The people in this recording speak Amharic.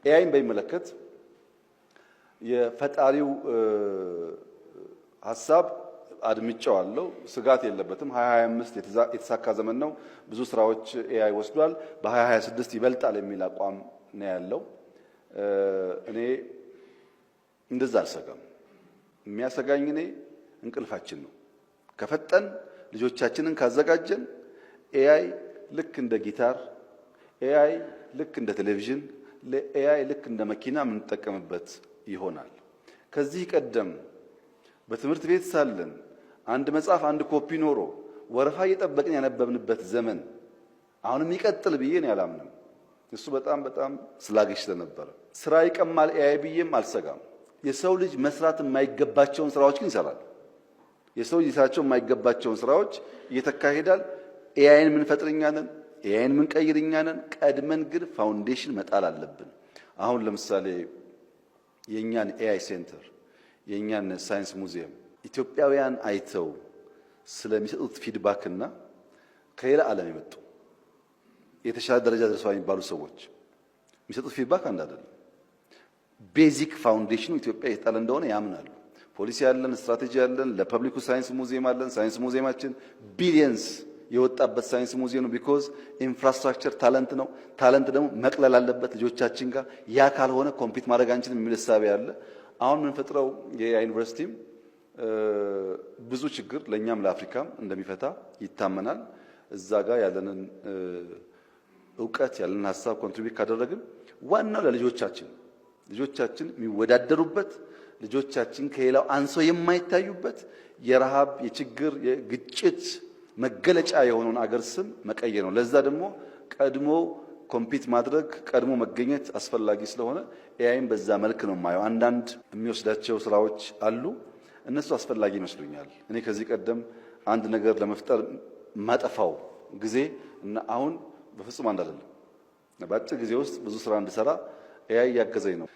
ኤአይን በሚመለከት የፈጣሪው ሐሳብ አድምጫዋለሁ። ስጋት የለበትም። 2025 የተሳካ ዘመን ነው። ብዙ ስራዎች ኤአይ ወስዷል። በ2026 ይበልጣል የሚል አቋም ነው ያለው። እኔ እንደዛ አልሰጋም። የሚያሰጋኝ እኔ እንቅልፋችን ነው። ከፈጠን ልጆቻችንን ካዘጋጀን ኤአይ ልክ እንደ ጊታር፣ ኤአይ ልክ እንደ ቴሌቪዥን፣ ኤአይ ልክ እንደ መኪና የምንጠቀምበት ይሆናል። ከዚህ ቀደም በትምህርት ቤት ሳለን አንድ መጽሐፍ አንድ ኮፒ ኖሮ ወረፋ እየጠበቅን ያነበብንበት ዘመን አሁንም ይቀጥል ብዬ ነው ያላምንም። እሱ በጣም ስላግሽ ስለነበረ ስራ ይቀማል ኤአይ ብዬም አልሰጋም። የሰው ልጅ መስራት የማይገባቸውን ስራዎች ግን ይሰራል። የሰው ልጅ ሊሰራቸው የማይገባቸውን ስራዎች እየተካሄዳል። ኤአይን ምን ፈጥርኛ ነን፣ ኤአይን ምን ቀይርኛ ነን። ቀድመን ግን ፋውንዴሽን መጣል አለብን። አሁን ለምሳሌ የኛን ኤአይ ሴንተር የኛን ሳይንስ ሙዚየም ኢትዮጵያውያን አይተው ስለሚሰጡት ፊድባክ እና ከሌላ ዓለም የመጡ የተሻለ ደረጃ ደርሰዋል የሚባሉ ሰዎች የሚሰጡት ፊድባክ አንድ አይደለም። ቤዚክ ፋውንዴሽኑ ኢትዮጵያ የተጣለ እንደሆነ ያምናሉ። ፖሊሲ ያለን፣ ስትራቴጂ ያለን፣ ለፐብሊኩ ሳይንስ ሙዚየም አለን። ሳይንስ ሙዚየማችን ቢሊየንስ የወጣበት ሳይንስ ሙዚየም ነው። ቢኮዝ ኢንፍራስትራክቸር ታለንት ነው። ታለንት ደግሞ መቅለል አለበት ልጆቻችን ጋር። ያ ካልሆነ ኮምፒት ማድረግ አንችልም የሚል እሳቤ አለ። አሁን የምንፈጥረው የኤአይ ዩኒቨርሲቲም ብዙ ችግር ለእኛም ለአፍሪካም እንደሚፈታ ይታመናል። እዛ ጋር ያለንን እውቀት ያለንን ሀሳብ ኮንትሪቢዩት ካደረግን ዋናው ለልጆቻችን የሚወዳደሩበት ልጆቻችን ከሌላው አንሶ የማይታዩበት የረሃብ የችግር የግጭት መገለጫ የሆነውን አገር ስም መቀየር ነው። ለዛ ደግሞ ቀድሞ ኮምፒት ማድረግ ቀድሞ መገኘት አስፈላጊ ስለሆነ ኤአይን በዛ መልክ ነው የማየው። አንዳንድ የሚወስዳቸው ስራዎች አሉ፣ እነሱ አስፈላጊ ይመስሉኛል። እኔ ከዚህ ቀደም አንድ ነገር ለመፍጠር ማጠፋው ጊዜ እና አሁን በፍጹም አንድ አይደለም። በአጭር ጊዜ ውስጥ ብዙ ስራ እንድሰራ ኤአይ ያገዘኝ ነው።